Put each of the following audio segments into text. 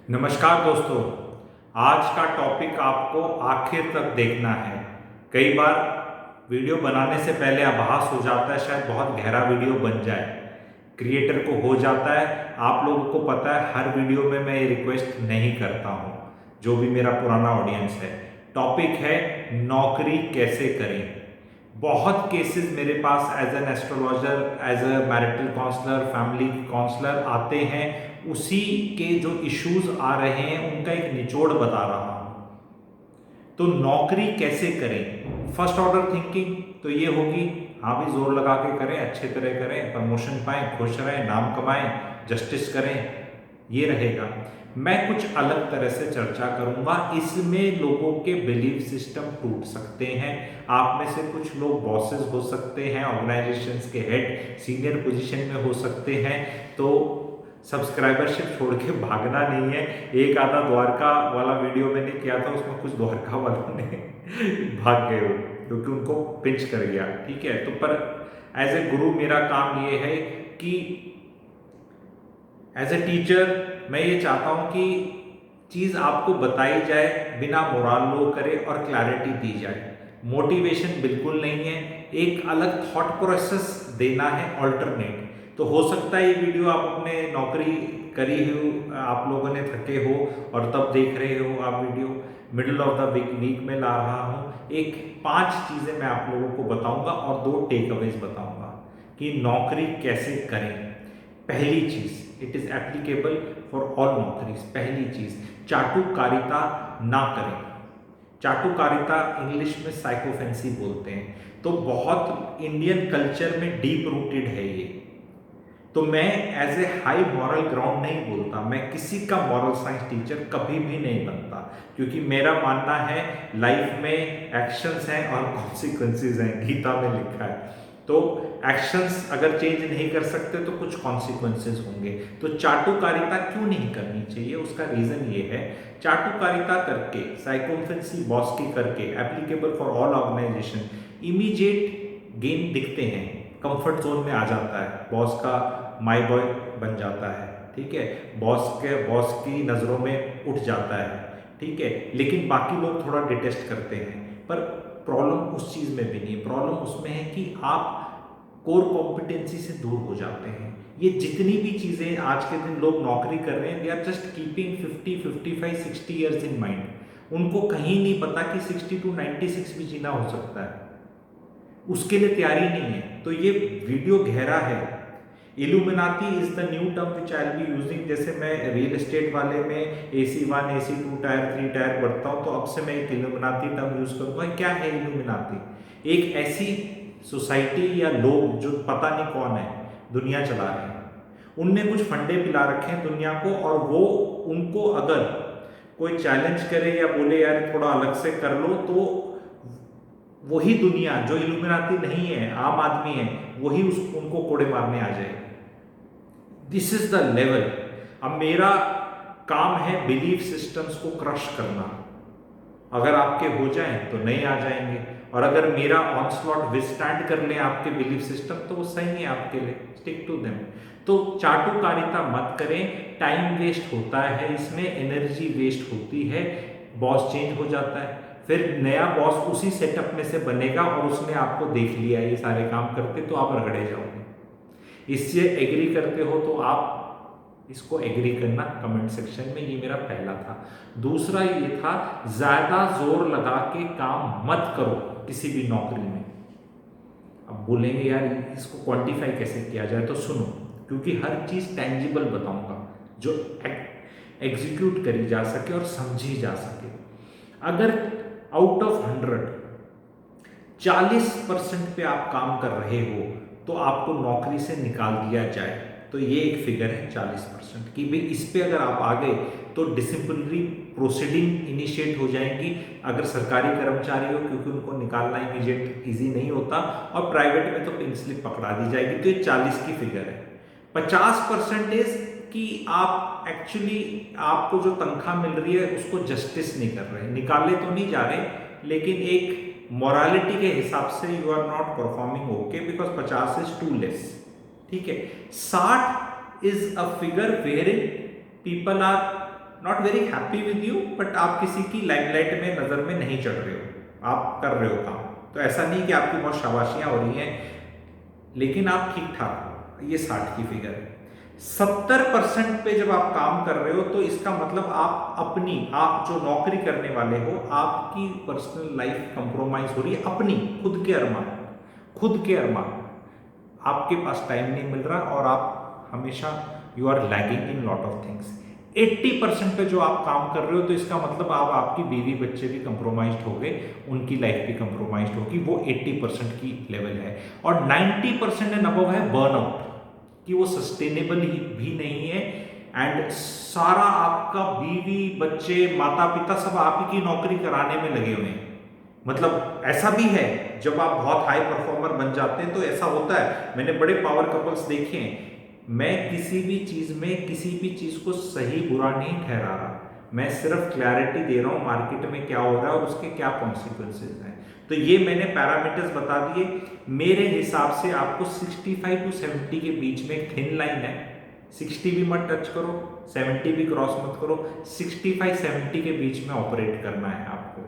नमस्कार दोस्तों। आज का टॉपिक आपको आखिर तक देखना है। कई बार वीडियो बनाने से पहले आभास हो जाता है शायद बहुत गहरा वीडियो बन जाए, क्रिएटर को हो जाता है। आप लोगों को पता है हर वीडियो में मैं ये रिक्वेस्ट नहीं करता हूँ, जो भी मेरा पुराना ऑडियंस है। टॉपिक है नौकरी कैसे करें। बहुत केसेस मेरे पास as an astrologer, as a marital counsellor, family counsellor आते हैं। उसी के जो इश्यूज आ रहे हैं उनका एक निचोड़ बता रहा हूं। तो नौकरी कैसे करें, फर्स्ट ऑर्डर थिंकिंग तो ये होगी, हाँ भी जोर लगा के करें, अच्छे तरह करें, प्रमोशन पाएं, खुश रहें, नाम कमाएं, जस्टिस करें, ये रहेगा। मैं कुछ अलग तरह से चर्चा करूंगा। इसमें लोगों के बिलीफ सिस्टम टूट सकते हैं। आप में से कुछ लोग बॉसेस हो सकते हैं, ऑर्गेनाइजेशंस के हेड, सीनियर पोजीशन में हो सकते हैं। तो सब्सक्राइबरशिप छोड़ के भागना नहीं है। एक आधा द्वारका वाला वीडियो मैंने किया था, उसमें कुछ द्वारका वालों ने भाग गए हो क्योंकि उनको पिंच कर गया। ठीक है, तो पर एज ए गुरु मेरा काम ये है कि एज ए टीचर मैं ये चाहता हूं कि चीज आपको बताई जाए, बिना मोरल लो करे और क्लैरिटी दी जाए। मोटिवेशन बिल्कुल नहीं है, एक अलग थॉट प्रोसेस देना है, ऑल्टरनेट। तो हो सकता है ये वीडियो आप अपने नौकरी करी हो, आप लोगों ने थके हो और तब देख रहे हो आप video. Middle of the week में ला रहा हूं। एक 5 चीजें मैं आप लोगों को बताऊंगा और 2 टेक अवेज बताऊंगा कि नौकरी कैसे करें। पहली चीज, it is applicable for all नौकरीज। पहली चीज, चाटुकारिता ना करें। चाटुकारिता इंग्लिश में साइकोफेंसी बोलते हैं। तो बहुत इंडियन कल्चर में डीप रूटेड है ये। तो मैं as a high moral ground नहीं बोलता, मैं किसी का मॉरल साइंस टीचर कभी भी नहीं बनता, क्योंकि मेरा मानना है लाइफ में एक्शंस हैं और कॉन्सिक्वेंसेज हैं, गीता में लिखा है। तो एक्शंस अगर चेंज नहीं कर सकते तो कुछ कॉन्सिक्वेंसेज होंगे। तो चाटुकारिता क्यों नहीं करनी चाहिए, उसका रीजन ये है, चाटुकारिता करके, साइकोफेंसी बॉस की करके, applicable for all organisation, immediate gain दिखते हैं, कंफर्ट जोन में आ जाता है, बॉस का माय बॉय बन जाता है। ठीक है, बॉस की नज़रों में उठ जाता है। ठीक है, लेकिन बाकी लोग थोड़ा डिटेस्ट करते हैं। पर प्रॉब्लम उस चीज़ में भी नहीं है, प्रॉब्लम उसमें है कि आप कोर कॉम्पिटेंसी से दूर हो जाते हैं। ये जितनी भी चीज़ें आज के दिन लोग नौकरी कर रहे हैं, they are just keeping 50, 55, 60 years in mind. उनको कहीं नहीं पता कि 60 to 96 भी जीना हो सकता है, उसके लिए तैयारी नहीं है। तो ये वीडियो गहरा है। Illuminati is the new term which I will be using. जैसे मैं रियल एस्टेट वाले में AC1, AC2 टायर, 3 टायर बढ़ता हूँ, तो अब से मैं एक इल्यूमिनाती टर्म यूज करूंगा। क्या है इल्यूमिनाती? एक ऐसी सोसाइटी या लोग जो पता नहीं कौन है, दुनिया चला रहे हैं, उनने कुछ फंडे पिला रखे हैं दुनिया को, और वो उनको अगर कोई चैलेंज करे या बोले यार थोड़ा अलग से कर लो, तो वही दुनिया जो इल्यूमिनाती नहीं है, आम आदमी है, वही उनको कोड़े मारने आ जाएगी। This is the level. अब मेरा काम है बिलीफ सिस्टम्स को क्रश करना। अगर आपके हो जाएं तो नहीं आ जाएंगे, और अगर मेरा ऑनस्लॉट विस्टैंड कर ले आपके बिलीफ सिस्टम, तो वो सही है आपके लिए, स्टिक टू देम। तो चाटुकारिता मत करें, टाइम वेस्ट होता है इसमें, एनर्जी वेस्ट होती है, बॉस चेंज हो जाता है, फिर नया बॉस उसी सेटअप में से बनेगा और उसने आपको देख लिया ये सारे काम करते, तो आप रगड़े जाओगे। इससे एग्री करते हो तो आप इसको एग्री करना कमेंट सेक्शन में। ये मेरा पहला था। दूसरा ये था, ज्यादा जोर लगा के काम मत करो किसी भी नौकरी में। अब बोलेंगे यार इसको क्वांटिफाई कैसे किया जाए, तो सुनो, क्योंकि हर चीज टेंजिबल बताऊंगा जो एग्जीक्यूट करी जा सके और समझी जा सके। अगर आउट ऑफ 100 40% पे आप काम कर रहे हो तो आपको नौकरी से निकाल दिया जाए, तो ये एक फिगर है 40% की। भाई इस पे अगर आप आ गए तो डिसिप्लिनरी प्रोसीडिंग इनिशिएट हो जाएंगी। अगर सरकारी कर्मचारी हो, क्योंकि उनको निकालना इमीडिएट इजी नहीं होता, और प्राइवेट में तो पिंक स्लिप पकड़ा दी जाएगी। तो ये 40 की फिगर है। 50% कि आप एक्चुअली आपको जो तनख्वाह मिल रही है उसको जस्टिस नहीं कर रहे, निकाले तो नहीं जा रहे, लेकिन एक मोरालिटी के हिसाब से you are not performing okay, because 50 is too less. ठीक है, 60 is a figure where in people are not very happy with you, but आप किसी की लाइमलाइट में नज़र में नहीं चढ़ रहे हो, आप कर रहे हो काम। तो ऐसा नहीं कि आपकी बहुत शाबाशियाँ हो रही हैं, लेकिन आप ठीक ठाक हो। ये 60 की फिगर है। 70% पे जब आप काम कर रहे हो तो इसका मतलब आप जो नौकरी करने वाले हो, आपकी पर्सनल लाइफ कंप्रोमाइज हो रही है, अपनी खुद के अरमान, आपके पास टाइम नहीं मिल रहा और आप हमेशा you are lagging in lot of things. 80% पे जो आप काम कर रहे हो तो इसका मतलब आप आपकी बीवी बच्चे भी कंप्रोमाइज्ड हो गए, उनकी लाइफ भी कंप्रोमाइज्ड होगी, वो 80% की लेवल है। और 90% एंड अबव है बर्नआउट, कि वो सस्टेनेबल ही भी नहीं है, एंड सारा आपका बीवी बच्चे माता पिता सब आप ही की नौकरी कराने में लगे हुए हैं। मतलब ऐसा भी है, जब आप बहुत हाई परफॉर्मर बन जाते हैं तो ऐसा होता है, मैंने बड़े पावर कपल्स देखे हैं। मैं किसी भी चीज को सही बुरा नहीं ठहरा रहा, मैं सिर्फ क्लैरिटी दे रहा हूं मार्केट में क्या हो रहा है और उसके क्या कॉन्सिक्वेंसेज हैं। तो ये मैंने पैरामीटर्स बता दिए। मेरे हिसाब से आपको 65 टू 70 के बीच में एक थिन लाइन है, 60 भी मत टच करो, 70 भी क्रॉस मत करो, 65-70 के बीच में ऑपरेट करना है आपको,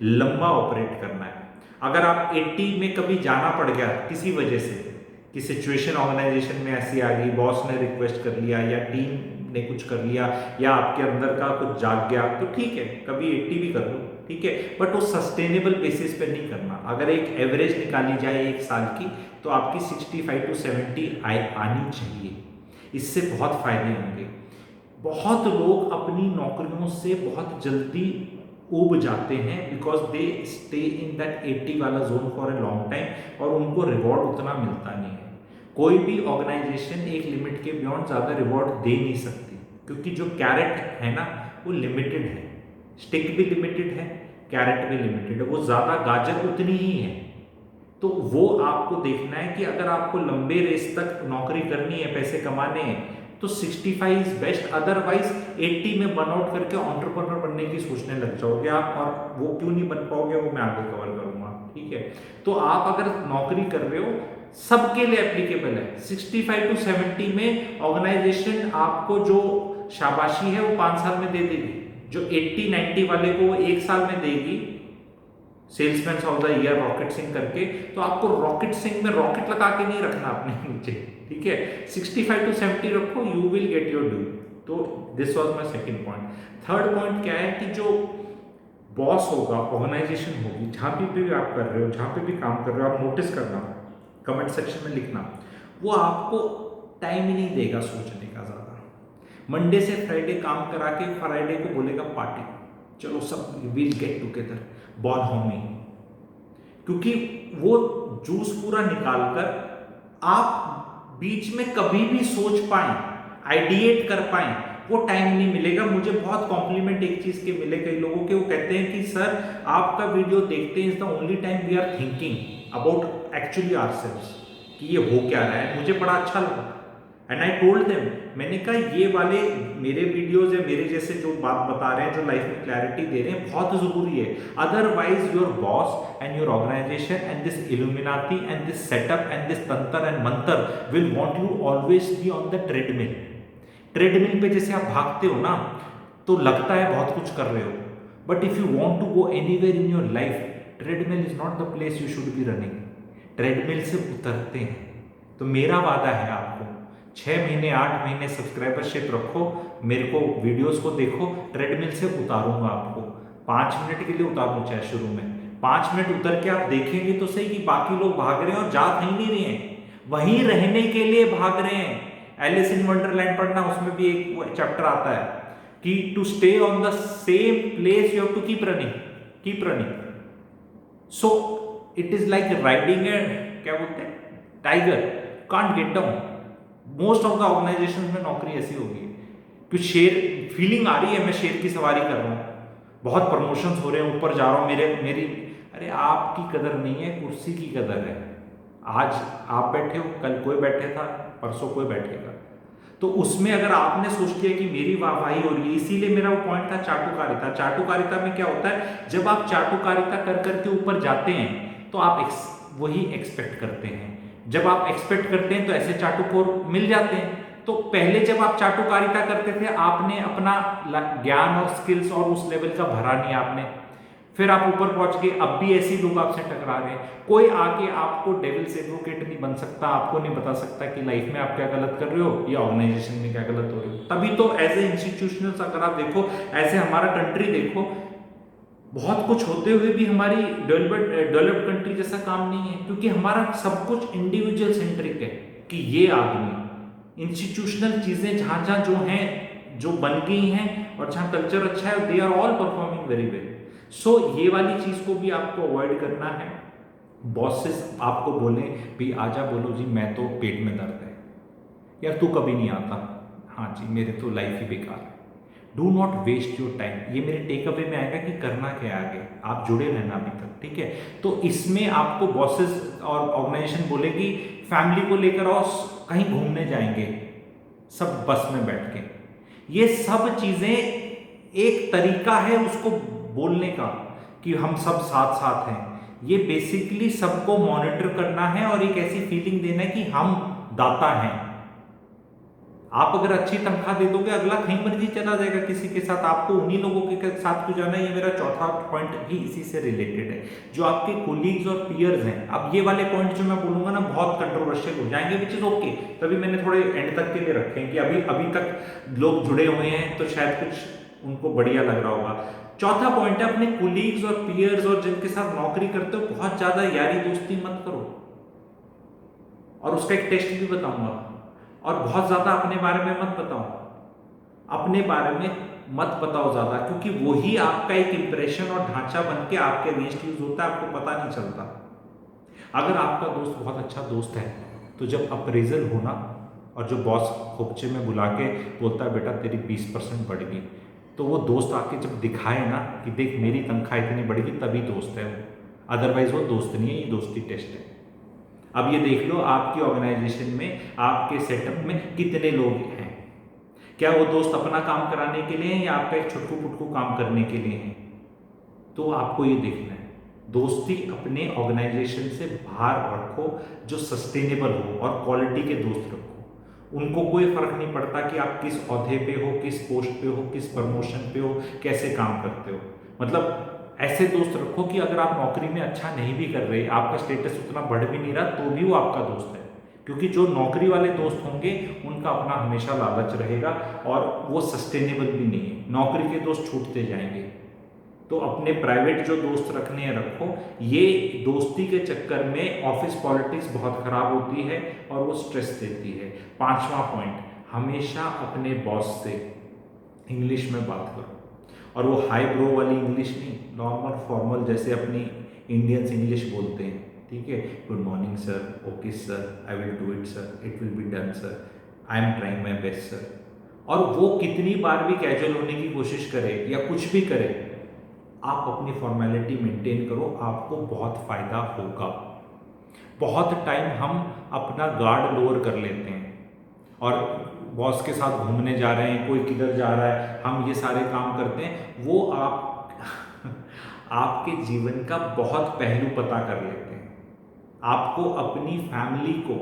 लंबा ऑपरेट करना है। अगर आप 80 में कभी जाना पड़ गया किसी वजह से, कि सिचुएशन ऑर्गेनाइजेशन में ऐसी आ गई, बॉस ने रिक्वेस्ट कर लिया या टीम ने कुछ कर लिया या आपके अंदर का कुछ जाग गया, तो ठीक है, कभी 80 भी कर लो, ठीक है, बट वो सस्टेनेबल बेसिस पे नहीं करना। अगर एक एवरेज निकाली जाए एक साल की, तो आपकी 65 टू 70 आनी चाहिए, इससे बहुत फायदे होंगे। बहुत लोग अपनी नौकरियों से बहुत जल्दी ऊब जाते हैं because they stay in that 80 वाला zone for a long time और उनको रिवॉर्ड उतना मिलता नहीं है। कोई भी ऑर्गेनाइजेशन एक लिमिट के बियॉन्ड ज़्यादा रिवॉर्ड दे नहीं सकती, क्योंकि जो कैरेट है ना वो लिमिटेड है, स्टिक भी लिमिटेड है, कैरेट भी लिमिटेड है, वो ज़्यादा गाजर उतनी ही है। तो वो आपको देखना है कि अगर आपको लंबे रेस तक नौकरी करनी है, पैसे कमाने हैं, तो 65 इज बेस्ट, अदरवाइज 80 में बर्नआउट करके एंटरप्रेन्योर बनने की सोचने लग जाओगे आप, और वो क्यों नहीं बन पाओगे वो मैं आगे कवर करूंगा, ठीक है। तो आप अगर नौकरी कर रहे हो, सबके लिए एप्लीकेबल है। 65 टू 70 में ऑर्गेनाइजेशन आपको जो शाबाशी है वो 5 साल में दे देगी, जो 80-90 वाले को 1 साल में देगी, salesman of the year rocket Singh करके। तो आपको रॉकेट सिंह में रॉकेट लगा के नहीं रखना अपने नीचे, ठीक है। 65 टू 70 रखो, you will get your due. तो this was my second point. Third point क्या है कि जो बॉस होगा, ऑर्गेनाइजेशन होगी, जहां भी आप कर रहे हो, जहां पे भी काम कर रहे हो, आप नोटिस करना, कमेंट सेक्शन में लिखना, वो आपको टाइम ही नहीं देगा सोचने का ज़्यादा। मंडे से फ्राइडे काम करा के फ्राइडे को बोलेगा पार्टी, चलो सब will get together, ball Homi, क्योंकि वो जूस पूरा निकालकर आप बीच में कभी भी सोच पाए, आइडिएट कर पाए, वो टाइम नहीं मिलेगा। मुझे बहुत कॉम्प्लीमेंट एक चीज के मिले कई लोगों के, वो कहते हैं कि सर आपका वीडियो देखते हैं, is the only time we are thinking about actually ourselves, कि ये हो क्या रहा है। मुझे बड़ा अच्छा लगा एंड आई टोल्ड देम, मैंने कहा ये वाले मेरे वीडियोस या मेरे जैसे जो बात बता रहे हैं, जो लाइफ में क्लैरिटी दे रहे हैं, बहुत जरूरी है। Otherwise your boss and your organisation and this illuminati and this setup and this tantra and mantra will want you always be on the treadmill. Treadmill पे जैसे आप भागते हो ना, तो लगता है बहुत कुछ कर रहे हो, but if you want to go anywhere in your life, treadmill is not the place you should be running. Treadmill से उतरते हैं। तो मेरा वादा है आपको, 6 महीने 8 महीने सब्सक्राइबरशिप रखो, मेरे को वीडियोस को देखो, ट्रेडमिल से उतारूंगा आपको। 5 मिनट के लिए उतारूं चाहे शुरू में, 5 मिनट उतर के आप देखेंगे तो सही कि बाकी लोग भाग रहे हैं और जा कहीं नहीं रहे हैं, वहीं रहने के लिए भाग रहे हैं। एलिस इन वंडरलैंड पढ़ना, उसमें भी एक चैप्टर आता है कि to stay on the same place you have to keep running. So it is like riding a, क्या बोलते हैं, tiger, can't get down. Most of the organisation में नौकरी ऐसी होगी कि शेर फीलिंग आ रही है, मैं शेर की सवारी कर रहा हूँ, बहुत प्रमोशंस हो रहे हैं, ऊपर जा रहा हूँ, मेरी अरे आपकी कदर नहीं है, कुर्सी की कदर है। आज आप बैठे हो, कल कोई बैठे था, परसों कोई बैठेगा। तो उसमें अगर आपने सोच लिया कि मेरी वाहवाही हो रही है, इसीलिए मेरा वो पॉइंट था चाटुकारिता। चाटुकारिता में क्या होता है, जब आप चाटुकारिता कर करके ऊपर जाते हैं तो आप वही एक्सपेक्ट करते हैं। जब आप एक्सपेक्ट करते हैं तो ऐसे चाटुकोर मिल जाते हैं। तो पहले जब आप चाटुकारिता करते थे आपने अपना ज्ञान और स्किल्स और उस लेवल का भरा नहीं आपने, फिर आप ऊपर पहुंच गए, अब भी ऐसे लोग आपसे टकरा रहे हैं। कोई आके आपको डेविल्स एडवोकेट नहीं बन सकता, आपको नहीं बता सकता कि लाइफ में आप क्या गलत कर रहे हो या ऑर्गेनाइजेशन में क्या गलत हो रहे हो। तभी तो एज ए इंस्टीट्यूशनल्स अगर आप देखो, ऐसे हमारा कंट्री देखो, बहुत कुछ होते हुए भी हमारी डेवलप्ड कंट्री जैसा काम नहीं है, क्योंकि हमारा सब कुछ इंडिविजुअल सेंट्रिक है कि ये आदमी, इंस्टीट्यूशनल चीजें जहां जहां जो हैं, जो बन गई हैं और जहां कल्चर अच्छा है, they are all performing very well. So ये वाली चीज को भी आपको अवॉइड करना है। बॉसेस आपको बोले भी आजा, बोलो जी मैं तो पेट में दर्द है, यार तू कभी नहीं आता, हाँ जी मेरे तो लाइफ ही बेकार है। Do not waste your time. ये मेरे टेक अवे में आएगा कि करना क्या है आगे, आप जुड़े रहना अभी तक, ठीक है। तो इसमें आपको बॉसेस और ऑर्गेनाइजेशन बोलेगी फैमिली को लेकर आओ, कहीं घूमने जाएंगे सब बस में बैठ के। ये सब चीजें एक तरीका है उसको बोलने का कि हम सब साथ साथ हैं। ये बेसिकली सबको मॉनिटर करना है और एक ऐसी फीलिंग देना है कि हम दाता हैं। आप अगर अच्छी तनख्वाह दे दोगे, अगला कहीं मर्जी चला जाएगा किसी के साथ, आपको उन्हीं लोगों के साथ क्यों जाना है। ये मेरा चौथा पॉइंट भी इसी से रिलेटेड है, जो आपके कोलीग्स और पीयर्स हैं। अब ये वाले पॉइंट जो मैं बोलूंगा ना बहुत कंट्रोवर्शियल हो जाएंगे, विच इज ओके, तभी मैंने थोड़े एंड तक के लिए रखे हैं कि अभी तक लोग जुड़े हुए हैं तो शायद कुछ उनको बढ़िया लग रहा होगा। चौथा पॉइंट है, अपने कोलीग्स और पीयर्स और जिनके साथ नौकरी करते हो बहुत ज्यादा यारी दोस्ती मत करो, और उसका एक टेस्ट भी बताऊंगा। और बहुत ज्यादा अपने बारे में मत बताओ, अपने बारे में मत बताओ ज्यादा, क्योंकि वही आपका एक इंप्रेशन और ढांचा बन के आपके अगेंस्ट यूज होता है, आपको पता नहीं चलता। अगर आपका दोस्त बहुत अच्छा दोस्त है तो जब अप्रेजल होना और जो बॉस खोपचे में बुला के बोलता है बेटा तेरी 20% बढ़ गई, तो वो दोस्त आके जब दिखाए ना कि देख मेरी तनख्वाह इतनी बढ़ गई, तभी दोस्त है वो, अदरवाइज वो दोस्त नहीं है, ये दोस्ती टेस्ट है। अब ये देख लो आपकी ऑर्गेनाइजेशन में, आपके सेटअप में कितने लोग हैं, क्या वो दोस्त अपना काम कराने के लिए हैं या आपका एक छुटकू पुटकू काम करने के लिए हैं। तो आपको ये देखना है, दोस्ती अपने ऑर्गेनाइजेशन से बाहर रखो, जो सस्टेनेबल हो, और क्वालिटी के दोस्त रखो। उनको कोई फर्क नहीं पड़ता कि आप किस औहदे पे हो, किस पोस्ट पे हो, किस प्रमोशन पे हो, कैसे काम करते हो। मतलब ऐसे दोस्त रखो कि अगर आप नौकरी में अच्छा नहीं भी कर रहे, आपका स्टेटस उतना बढ़ भी नहीं रहा, तो भी वो आपका दोस्त है। क्योंकि जो नौकरी वाले दोस्त होंगे उनका अपना हमेशा लालच रहेगा और वो सस्टेनेबल भी नहीं है, नौकरी के दोस्त छूटते जाएंगे। तो अपने प्राइवेट जो दोस्त रखने हैं रखो। ये दोस्ती के चक्कर में ऑफिस पॉलिटिक्स बहुत खराब होती है और वो स्ट्रेस देती है। पांचवा पॉइंट, हमेशा अपने बॉस से इंग्लिश में बात करो, और वो हाई ब्रो वाली इंग्लिश नहीं, नॉर्मल फॉर्मल जैसे अपनी इंडियंस इंग्लिश बोलते हैं, ठीक है। Good morning sir, okay sir, I will do it sir, it will be done sir, I am trying my best sir. और वो कितनी बार भी कैजुअल होने की कोशिश करे या कुछ भी करे, आप अपनी फॉर्मेलिटी मेंटेन करो, आपको बहुत फायदा होगा। बहुत टाइम हम अपना गार्ड लोअर कर लेते हैं और बॉस के साथ घूमने जा रहे हैं, कोई किधर जा रहा है, हम ये सारे काम करते हैं, वो आप आपके जीवन का बहुत पहलू पता कर लेते हैं। आपको अपनी फैमिली को,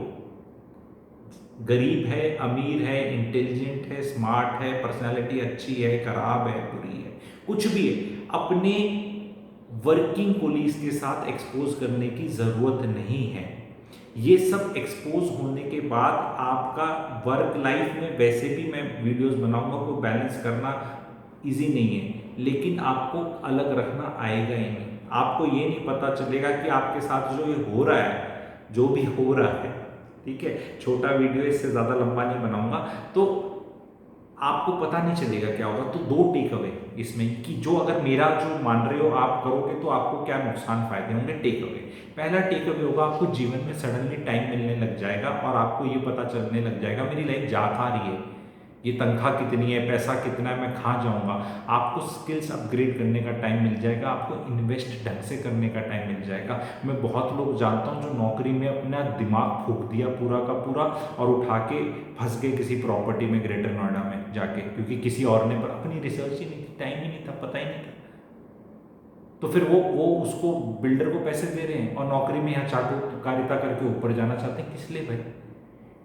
गरीब है, अमीर है, इंटेलिजेंट है, स्मार्ट है, पर्सनालिटी अच्छी है, खराब है, बुरी है, कुछ भी है, अपने वर्किंग कोलीग्स के साथ एक्सपोज करने की ज़रूरत नहीं है। ये सब एक्सपोज होने के बाद आपका वर्क लाइफ में, वैसे भी मैं वीडियोस बनाऊंगा, को बैलेंस करना इजी नहीं है, लेकिन आपको अलग रखना आएगा ही नहीं। आपको ये नहीं पता चलेगा कि आपके साथ जो ये हो रहा है, जो भी हो रहा है, ठीक है, छोटा वीडियो, इससे ज़्यादा लंबा नहीं बनाऊंगा, तो आपको पता नहीं चलेगा क्या होगा। तो दो टेक अवे इसमें कि जो अगर मेरा जो मान रहे हो आप करोगे तो आपको क्या नुकसान फायदे होंगे। टेक अवे, पहला टेक अवे होगा, आपको जीवन में सडनली टाइम मिलने लग जाएगा और आपको ये पता चलने लग जाएगा मेरी लाइफ जा कहाँ रही है, ये तनख्वाह कितनी है, पैसा कितना है, मैं कहाँ जाऊँगा। आपको स्किल्स अपग्रेड करने का टाइम मिल जाएगा, आपको इन्वेस्ट ढंग से करने का टाइम मिल जाएगा। मैं बहुत लोग जानता हूँ जो नौकरी में अपना दिमाग फूंक दिया पूरा का पूरा और उठा के फंस गए किसी प्रॉपर्टी में ग्रेटर नोएडा में जाके, क्योंकि किसी और ने, पर अपनी रिसर्च ही नहीं थी, टाइम ही नहीं था, पता ही नहीं था। तो फिर वो उसको बिल्डर को पैसे दे रहे हैं और नौकरी में यहाँ चाटुकारिता करके ऊपर जाना चाहते हैं, किस लिए भाई?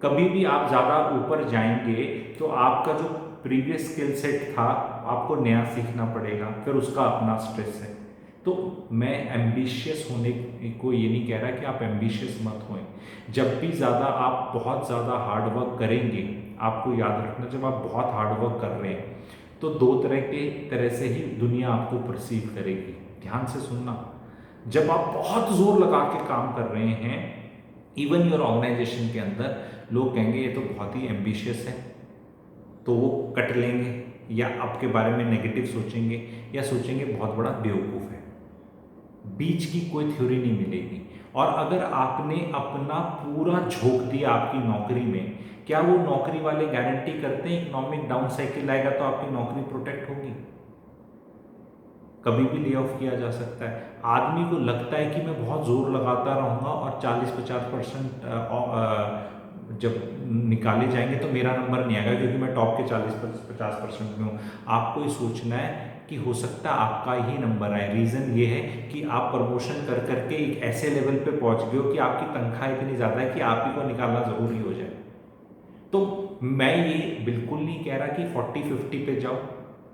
कभी भी आप ज़्यादा ऊपर जाएंगे तो आपका जो प्रीवियस स्किल सेट था आपको नया सीखना पड़ेगा, फिर उसका अपना स्ट्रेस है। तो मैं एम्बिशियस होने को ये नहीं कह रहा कि आप एम्बिशियस मत होएं। जब भी ज़्यादा आप बहुत ज़्यादा हार्ड वर्क करेंगे, आपको याद रखना जब आप बहुत हार्ड वर्क कर रहे हैं तो दो तरह से ही दुनिया आपको परसीव करेगी। ध्यान से सुनना, जब आप बहुत जोर लगा के काम कर रहे हैं इवन योर ऑर्गेनाइजेशन के अंदर, लोग कहेंगे ये तो बहुत ही एम्बिशियस है, तो वो कट लेंगे या आपके बारे में नेगेटिव सोचेंगे या सोचेंगे बहुत बड़ा बेवकूफ़ है। बीच की कोई थ्योरी नहीं मिलेगी। और अगर आपने अपना पूरा झोंक दिया आपकी नौकरी में, क्या वो नौकरी वाले गारंटी करते हैं इकोनॉमिक डाउन साइकिल आएगा तो आपकी नौकरी प्रोटेक्ट होगी? कभी भी ले ऑफ किया जा सकता है। आदमी को लगता है कि मैं बहुत जोर लगाता रहूँगा और 40-50% जब निकाले जाएंगे तो मेरा नंबर नहीं आएगा क्योंकि मैं टॉप के 40-50% में हूँ। आपको ये सोचना है कि हो सकता है आपका ही नंबर आए। रीज़न ये है कि आप प्रमोशन कर करके एक ऐसे लेवल पे पहुँच गए हो कि आपकी तनख्वाह इतनी ज़्यादा है कि आप ही को निकालना ज़रूरी हो जाए। तो मैं ये बिल्कुल नहीं कह रहा कि 40-50 पे जाओ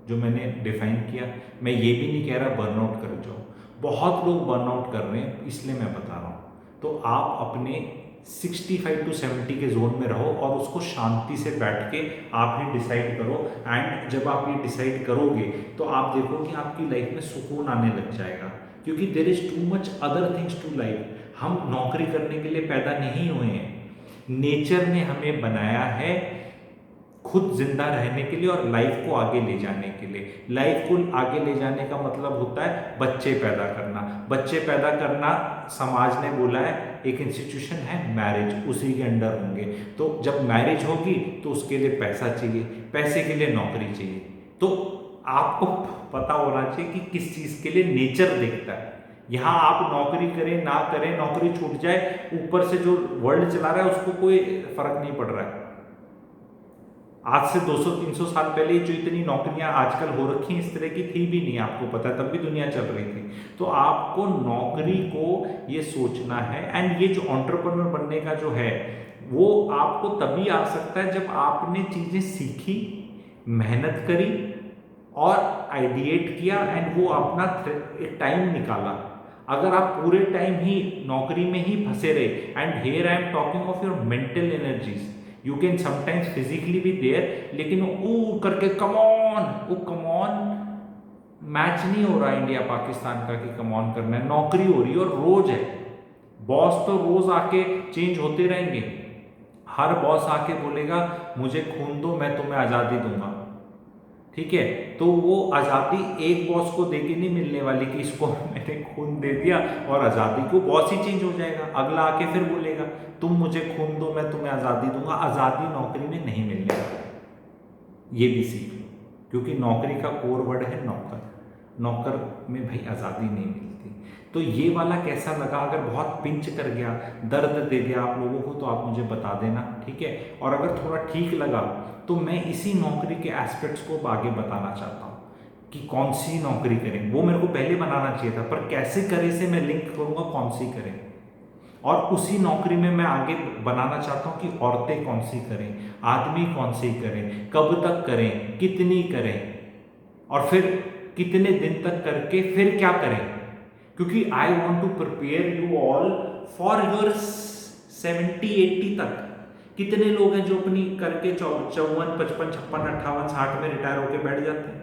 जो मैंने डिफाइन किया। मैं ये भी नहीं कह रहा बर्नआउट कर जाओ। बहुत लोग बर्नआउट कर रहे हैं इसलिए मैं बता रहा हूँ। तो आप अपने 65-70 के जोन में रहो और उसको शांति से बैठ के आप ही डिसाइड करो। एंड जब आप ये डिसाइड करोगे तो आप देखो कि आपकी लाइफ में सुकून आने लग जाएगा, क्योंकि there is too much other things to life. हम नौकरी करने के लिए पैदा नहीं हुए हैं, नेचर ने हमें बनाया है खुद जिंदा रहने के लिए और लाइफ को आगे ले जाने के लिए। लाइफ को आगे ले जाने का मतलब होता है बच्चे पैदा करना। बच्चे पैदा करना समाज ने बोला है, एक इंस्टीट्यूशन है मैरिज, उसी के अंडर होंगे। तो जब मैरिज होगी तो उसके लिए पैसा चाहिए, पैसे के लिए नौकरी चाहिए। तो आपको पता होना चाहिए कि किस चीज़ के लिए नेचर देखता है। यहाँ आप नौकरी करें ना करें, नौकरी छूट जाए, ऊपर से जो वर्ल्ड चला रहा है उसको कोई फर्क नहीं पड़ रहा है। आज से 200-300 साल पहले जो इतनी नौकरियां आजकल हो रखी हैं इस तरह की थी भी नहीं, आपको पता है, तब भी दुनिया चल रही थी। तो आपको नौकरी को ये सोचना है। एंड ये जो एंटरप्रेन्योर बनने का जो है वो आपको तभी आ सकता है जब आपने चीज़ें सीखी, मेहनत करी और आइडिएट किया एंड वो अपना एक टाइम निकाला। अगर आप पूरे टाइम ही नौकरी में ही फंसे रहे, and here I am talking of your mental energies, you can sometimes physically भी देयर, लेकिन वो करके कमॉन मैच नहीं हो रहा इंडिया पाकिस्तान का कि कमॉन करना है। नौकरी हो रही है और रोज है, बॉस तो रोज आके चेंज होते रहेंगे। हर बॉस आके बोलेगा मुझे खून दो मैं तुम्हें आज़ादी दूंगा, ठीक है? तो वो आज़ादी एक बॉस को देके नहीं मिलने वाली कि इसको मैंने खून दे दिया और आज़ादी को, बॉस ही चेंज हो जाएगा, अगला आके फिर बोलेगा तुम मुझे खून दो मैं तुम्हें आज़ादी दूंगा। आज़ादी नौकरी में नहीं मिलने वाली, ये भी सीख लो, क्योंकि नौकरी का कोर वर्ड है नौकर। नौकर में भाई आज़ादी नहीं मिलती। तो ये वाला कैसा लगा? अगर बहुत पिंच कर गया, दर्द दे दिया आप लोगों को, तो आप मुझे बता देना, ठीक है? और अगर थोड़ा ठीक लगा तो मैं इसी नौकरी के एस्पेक्ट्स को आगे बताना चाहता हूँ कि कौन सी नौकरी करें। वो मेरे को पहले बनाना चाहिए था, पर कैसे करें से मैं लिंक करूँगा कौन सी करें। और उसी नौकरी में मैं आगे बनाना चाहता हूँ कि औरतें कौन सी करें, आदमी कौन सी करें, कब तक करें, कितनी करें, और फिर कितने दिन तक करके फिर क्या करें। क्योंकि I want to prepare you all for your 70-80 तक। कितने लोग हैं जो अपनी करके 54, 55, 56, 58, 60 में रिटायर होकर बैठ जाते हैं।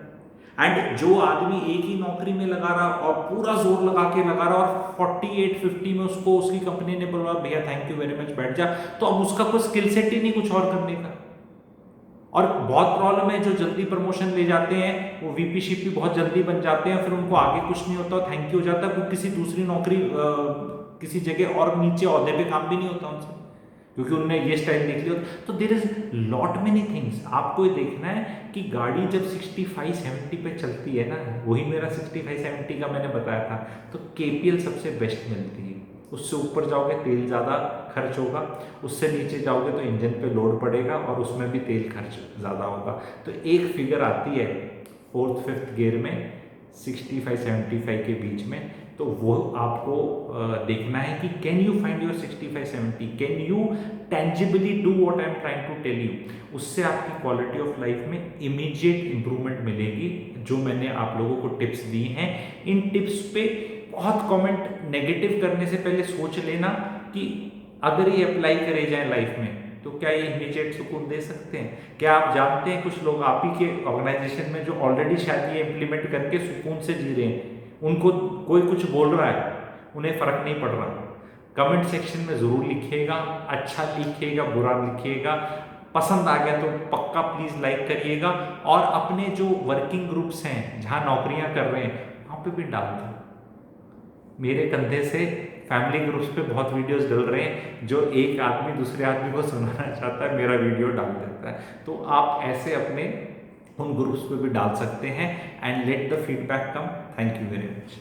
एंड जो आदमी एक ही नौकरी में लगा रहा और पूरा जोर लगा के लगा रहा और 48-50 में उसको उसकी कंपनी ने बोला भैया थैंक यू वेरी मच बैठ जा, तो अब उसका कोई स्किल सेट ही नहीं कुछ और करने का। और बहुत प्रॉब्लम है जो जल्दी प्रमोशन ले जाते हैं, वो वीपी शिपी बहुत जल्दी बन जाते हैं, फिर उनको आगे कुछ नहीं होता, थैंक यू हो जाता है, वो किसी दूसरी नौकरी किसी जगह और नीचे ओहदे पे काम भी नहीं होता उनसे, क्योंकि उनने ये स्टाइल देख लिया। तो there is lot many things. आपको ये देखना है कि गाड़ी जब 65-70 पे चलती है ना, वही मेरा 65-70 का मैंने बताया था, तो केपीएल सबसे बेस्ट मिलती है। उससे ऊपर जाओगे तेल ज़्यादा खर्च होगा, उससे नीचे जाओगे तो इंजन पे लोड पड़ेगा और उसमें भी तेल खर्च ज़्यादा होगा। तो एक फिगर आती है 4th-5th गियर में 65-75 के बीच में, तो वो आपको देखना है कि can you find your 65-70, can you tangibly do what I am trying to tell you. उससे आपकी क्वालिटी ऑफ लाइफ में इमीडिएट इंप्रूवमेंट मिलेगी। जो मैंने आप लोगों को टिप्स दी हैं, इन टिप्स पे बहुत कमेंट नेगेटिव करने से पहले सोच लेना कि अगर ये अप्लाई करे जाए लाइफ में तो क्या ये इमीडिएट सुकून दे सकते हैं। क्या आप जानते हैं कुछ लोग आप ही के ऑर्गेनाइजेशन में जो ऑलरेडी शायद ये इम्प्लीमेंट करके सुकून से जी रहे हैं, उनको कोई कुछ बोल रहा है, उन्हें फ़र्क नहीं पड़ रहा। कमेंट सेक्शन में ज़रूर लिखिएगा, अच्छा लिखिएगा, बुरा लिखिएगा। पसंद आ गया तो पक्का प्लीज़ लाइक करिएगा, और अपने जो वर्किंग ग्रुप्स हैं जहाँ नौकरियाँ कर रहे हैं वहाँ पे भी डाल दें। मेरे कंधे से फैमिली ग्रुप्स पे बहुत वीडियोस डल रहे हैं, जो एक आदमी दूसरे आदमी को सुनाना चाहता है मेरा वीडियो डाल देता है। तो आप ऐसे अपने उन ग्रुप्स पे भी डाल सकते हैं, and let the feedback come. Thank you very much.